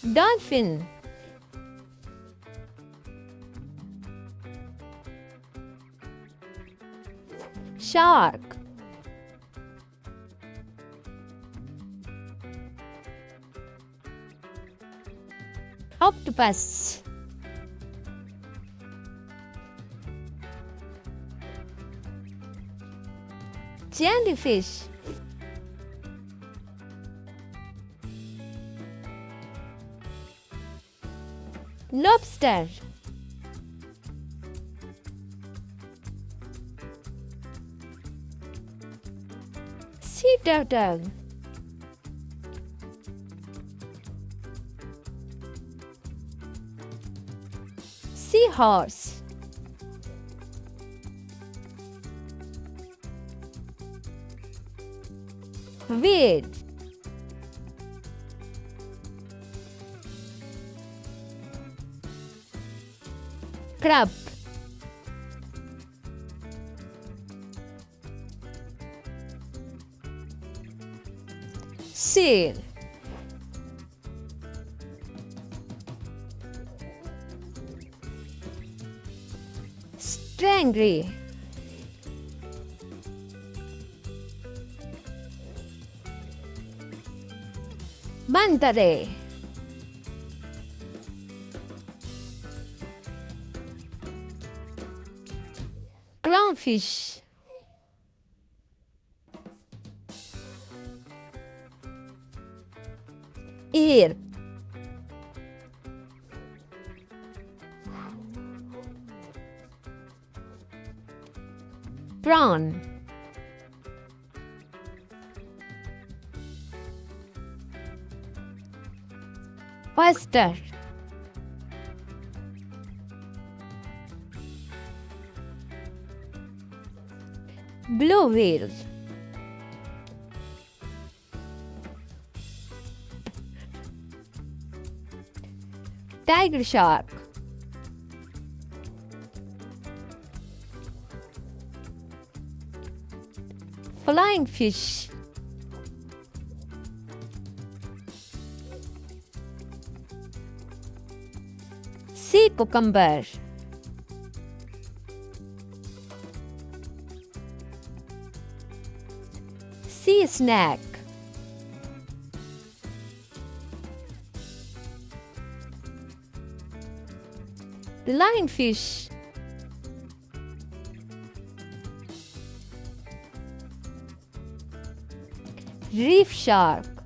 Dolphin. Shark. Octopus. Jellyfish. Lobster. Sea turtle. Seahorse. Whale. Crab. Seal. Stingray. Manta ray. Clownfish. Eel. Prawn. Oyster. Blue whale. Tiger shark. Flying fish. Sea cucumber. Sea snake. Lionfish. Reef shark.